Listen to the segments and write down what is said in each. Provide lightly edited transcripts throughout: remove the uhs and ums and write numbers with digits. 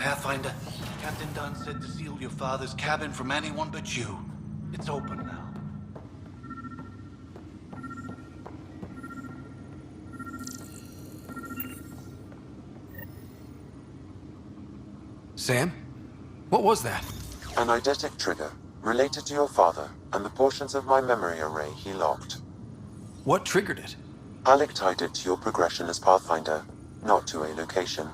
Pathfinder, Captain Dunn said to seal your father's cabin from anyone but you. It's open now. Sam? What was that? An eidetic trigger, related to your father, and the portions of my memory array he locked. What triggered it? Alec tied it to your progression as Pathfinder, not to a location.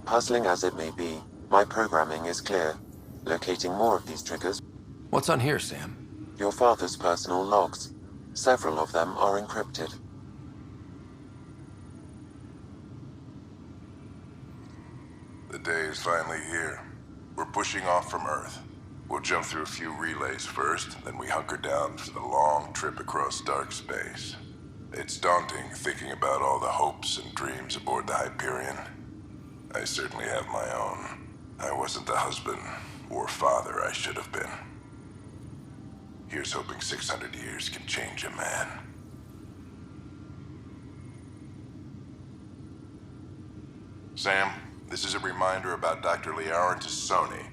Puzzling as it may be, my programming is clear. Locating more of these triggers. What's on here, Sam? Your father's personal logs. Several of them are encrypted. The day is finally here. We're pushing off from Earth. We'll jump through a few relays first, then we hunker down for the long trip across dark space. It's daunting thinking about all the hopes and dreams aboard the Hyperion. I certainly have my own. I wasn't the husband or father I should have been. Here's hoping 600 years can change a man. Sam, this is a reminder about Dr. Liara Tassoni.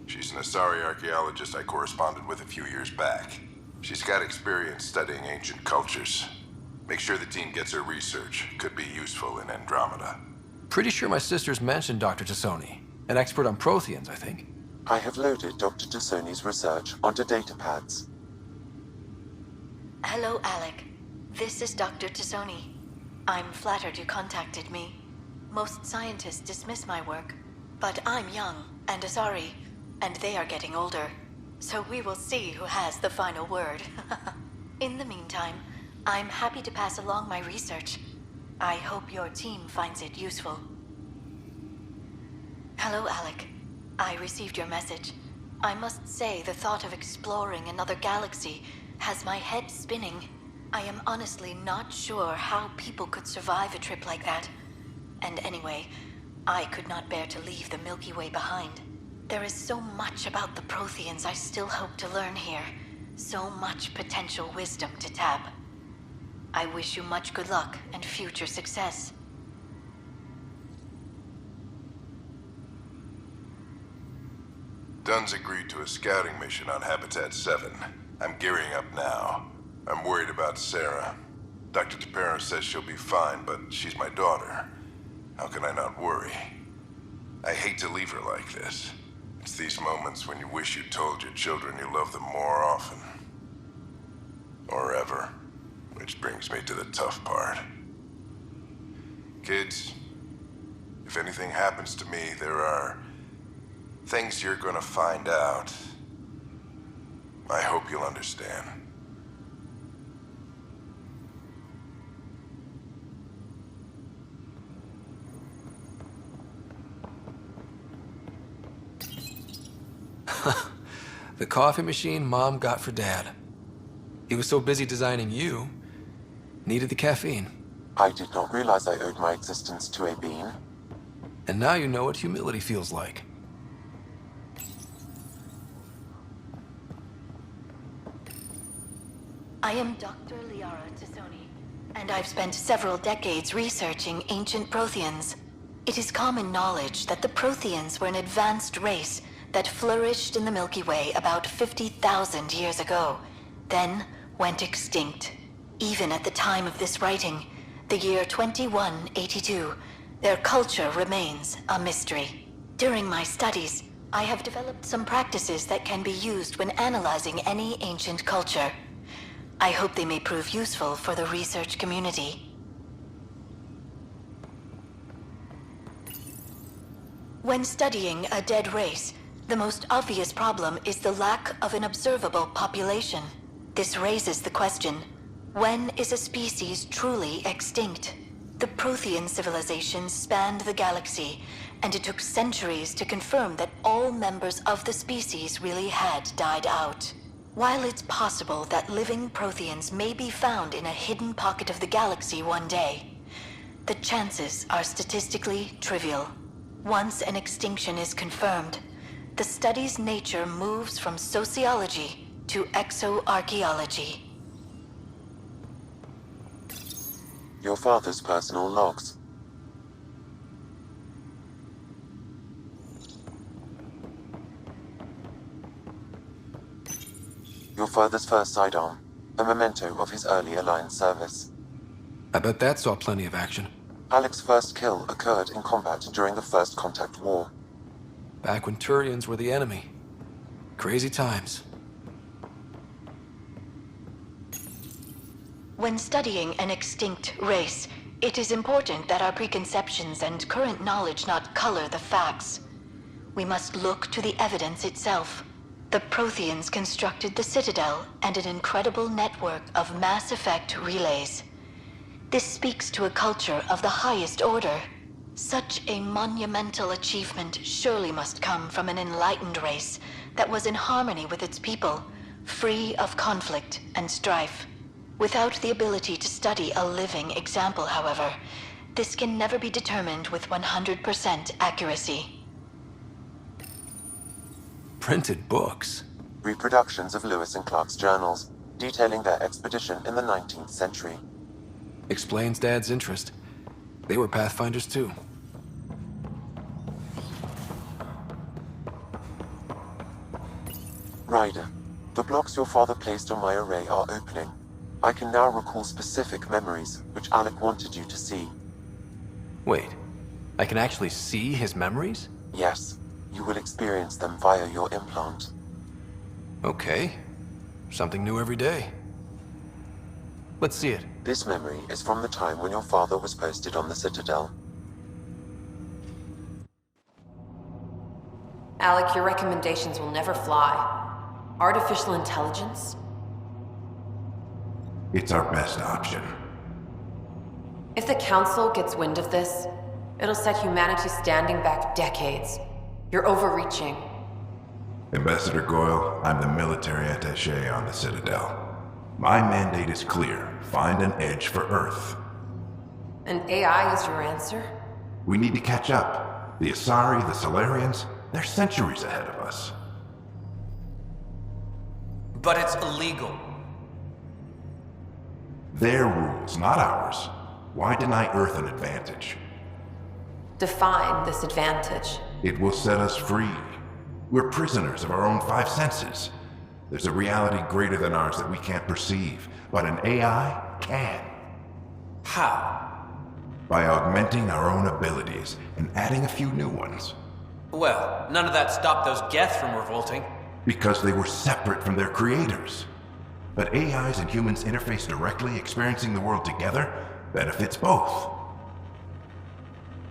She's an Asari archaeologist I corresponded with a few years back. She's got experience studying ancient cultures. Make sure the team gets her research. Could be useful in Andromeda. Pretty sure my sister's mentioned Dr. Tassoni. An expert on Protheans, I think. I have loaded Dr. Tassoni's research onto datapads. Hello, Alec. This is Dr. Tassoni. I'm flattered you contacted me. Most scientists dismiss my work, but I'm young and Asari, and they are getting older. So we will see who has the final word. In the meantime, I'm happy to pass along my research. I hope your team finds it useful. Hello, Alec. I received your message. I must say the thought of exploring another galaxy has my head spinning. I am honestly not sure how people could survive a trip like that. And anyway, I could not bear to leave the Milky Way behind. There is so much about the Protheans I still hope to learn here. So much potential wisdom to tap. I wish you much good luck and future success. Dunn's agreed to a scouting mission on Habitat 7. I'm gearing up now. I'm worried about Sarah. Dr. Tapero says she'll be fine, but she's my daughter. How can I not worry? I hate to leave her like this. It's these moments when you wish you told your children you love them more often. Or ever. Which brings me to the tough part. Kids, if anything happens to me, there are things you're gonna find out. I hope you'll understand. The coffee machine Mom got for Dad. He was so busy designing you, needed the caffeine. I did not realize I owed my existence to a being. And now you know what humility feels like. I am Dr. Liara Tassoni, and I've spent several decades researching ancient Protheans. It is common knowledge that the Protheans were an advanced race that flourished in the Milky Way about 50,000 years ago, then went extinct. Even at the time of this writing, the year 2182, their culture remains a mystery. During my studies, I have developed some practices that can be used when analyzing any ancient culture. I hope they may prove useful for the research community. When studying a dead race, the most obvious problem is the lack of an observable population. This raises the question, when is a species truly extinct? The Prothean civilization spanned the galaxy, and it took centuries to confirm that all members of the species really had died out. While it's possible that living Protheans may be found in a hidden pocket of the galaxy one day, the chances are statistically trivial. Once an extinction is confirmed, the study's nature moves from sociology to exoarchaeology. Your father's personal logs. your father's first sidearm, a memento of his early Alliance service. I bet that saw plenty of action. Alec's first kill occurred in combat during the First Contact War. Back when Turians were the enemy. Crazy times. When studying an extinct race, it is important that our preconceptions and current knowledge not color the facts. We must look to the evidence itself. The Protheans constructed the Citadel and an incredible network of mass effect relays. This speaks to a culture of the highest order. Such a monumental achievement surely must come from an enlightened race that was in harmony with its people, free of conflict and strife. Without the ability to study a living example, however, this can never be determined with 100% accuracy. Printed books? Reproductions of Lewis and Clark's journals, detailing their expedition in the 19th century. Explains Dad's interest. They were Pathfinders too. Ryder, the blocks your father placed on my array are opening. I can now recall specific memories, which Alec wanted you to see. Wait, I can actually see his memories? Yes, you will experience them via your implant. Okay. Something new every day. Let's see it. This memory is from the time when your father was posted on the Citadel. Alec, your recommendations will never fly. Artificial intelligence? It's our best option. If the Council gets wind of this, it'll set humanity standing back decades. You're overreaching. Ambassador Goyle, I'm the military attaché on the Citadel. My mandate is clear. Find an edge for Earth. And AI is your answer? We need to catch up. The Asari, the Solarians, they're centuries ahead of us. But it's illegal. Their rules, not ours. Why deny Earth an advantage? Define this advantage. It will set us free. We're prisoners of our own five senses. There's a reality greater than ours that we can't perceive, but an AI can. How? By augmenting our own abilities and adding a few new ones. Well, none of that stopped those Geth from revolting. Because they were separate from their creators. But AIs and humans interface directly, experiencing the world together, benefits both.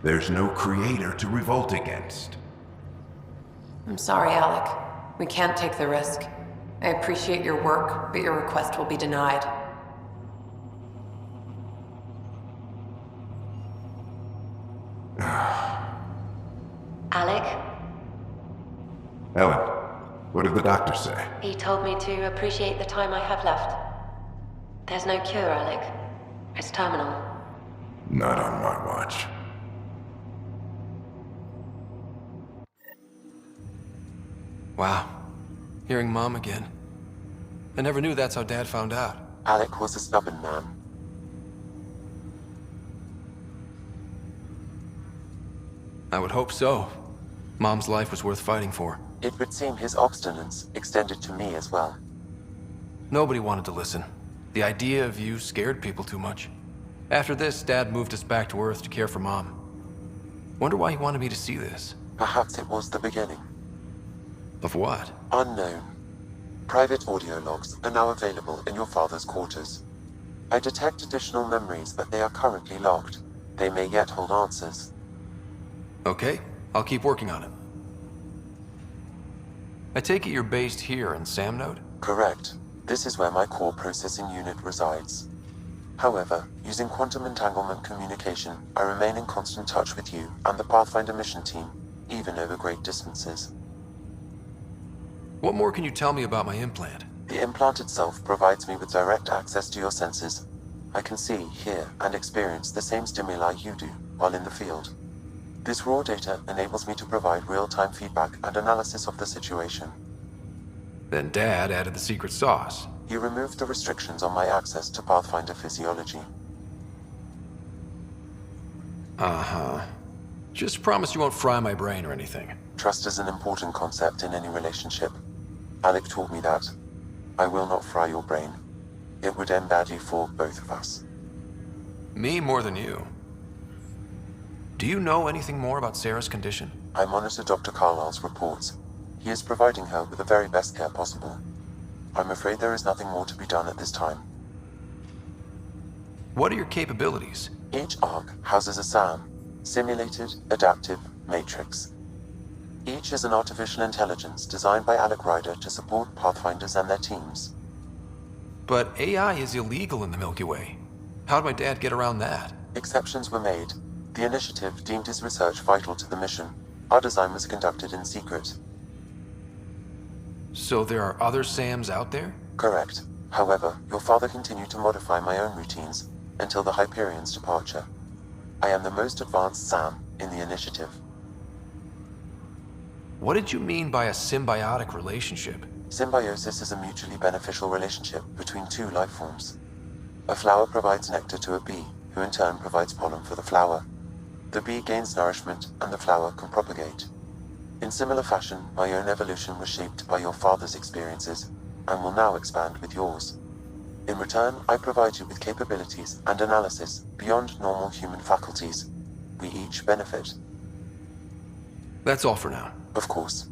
There's no creator to revolt against. I'm sorry, Alec. We can't take the risk. I appreciate your work, but your request will be denied. Alec? Ellen, what did the doctor say? He told me to appreciate the time I have left. There's no cure, Alec. It's terminal. Not on my watch. Wow. Hearing Mom again. I never knew that's how Dad found out. Alec was a stubborn man. I would hope so. Mom's life was worth fighting for. It would seem his obstinance extended to me as well. Nobody wanted to listen. The idea of you scared people too much. After this, Dad moved us back to Earth to care for Mom. Wonder why he wanted me to see this. Perhaps it was the beginning. Of what? Unknown. Private audio logs are now available in your father's quarters. I detect additional memories, but they are currently locked. They may yet hold answers. Okay, I'll keep working on it. I take it you're based here in Samnode? Correct. This is where my core processing unit resides. However, using quantum entanglement communication, I remain in constant touch with you and the Pathfinder mission team, even over great distances. What more can you tell me about my implant? The implant itself provides me with direct access to your senses. I can see, hear, and experience the same stimuli you do while in the field. This raw data enables me to provide real-time feedback and analysis of the situation. Then Dad added the secret sauce. He removed the restrictions on my access to Pathfinder physiology. Uh-huh. Just promise you won't fry my brain or anything. Trust is an important concept in any relationship. Alec taught me that. I will not fry your brain. It would end badly for both of us. Me more than you. Do you know anything more about Sarah's condition? I monitor Dr. Carlisle's reports. He is providing her with the very best care possible. I'm afraid there is nothing more to be done at this time. What are your capabilities? Each ARC houses a SAM, Simulated Adaptive Matrix. Each is an artificial intelligence designed by Alec Ryder to support Pathfinders and their teams. But AI is illegal in the Milky Way. How'd my dad get around that? Exceptions were made. The initiative deemed his research vital to the mission. Our design was conducted in secret. So there are other SAMs out there? Correct. However, your father continued to modify my own routines until the Hyperion's departure. I am the most advanced SAM in the initiative. What did you mean by a symbiotic relationship? Symbiosis is a mutually beneficial relationship between two life forms. A flower provides nectar to a bee, who in turn provides pollen for the flower. The bee gains nourishment, and the flower can propagate. In similar fashion, my own evolution was shaped by your father's experiences, and will now expand with yours. In return, I provide you with capabilities and analysis beyond normal human faculties. We each benefit. That's all for now. Of course.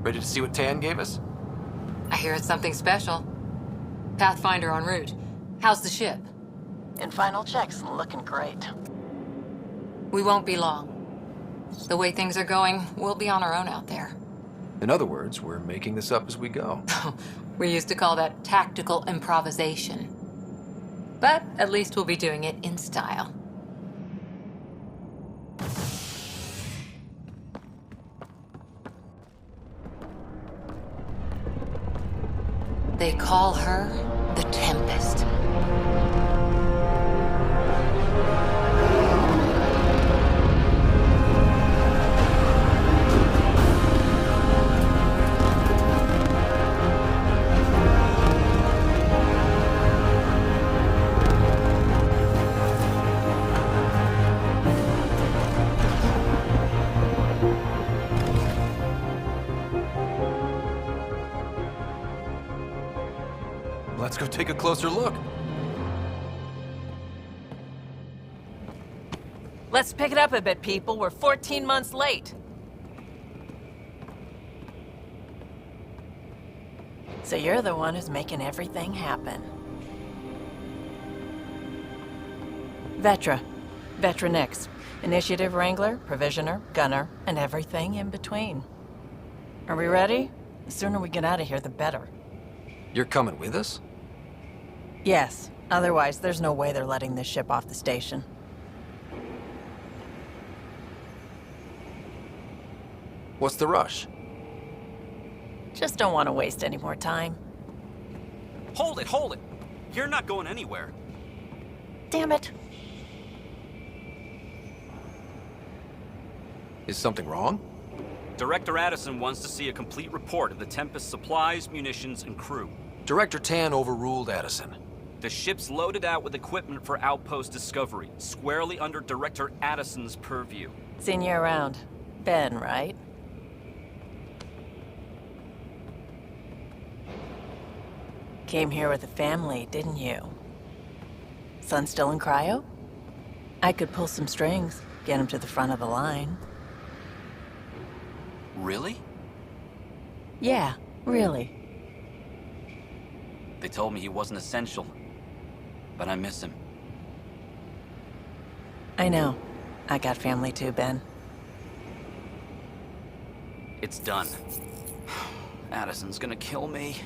Ready to see what Tan gave us? I hear it's something special. Pathfinder en route. How's the ship? In final checks, looking great. We won't be long. The way things are going, we'll be on our own out there. In other words, we're making this up as we go. We used to call that tactical improvisation. But at least we'll be doing it in style. They call her the Tempest. Let's go take a closer look. Let's pick it up a bit, people. We're 14 months late. So you're the one who's making everything happen. Vetra. Vetra Nix. Initiative Wrangler, Provisioner, Gunner, and everything in between. Are we ready? The sooner we get out of here, the better. You're coming with us? Yes. Otherwise, there's no way they're letting this ship off the station. What's the rush? Just don't want to waste any more time. Hold it, hold it! You're not going anywhere. Damn it. Is something wrong? Director Addison wants to see a complete report of the Tempest's supplies, munitions, and crew. Director Tan overruled Addison. The ship's loaded out with equipment for outpost discovery, squarely under Director Addison's purview. Seen you around. Ben, right? Came here with a family, didn't you? Son still in cryo? I could pull some strings, get him to the front of the line. Really? Yeah, really. They told me he wasn't essential. but I miss him. I know. I got family too, Ben. It's done. Addison's gonna kill me.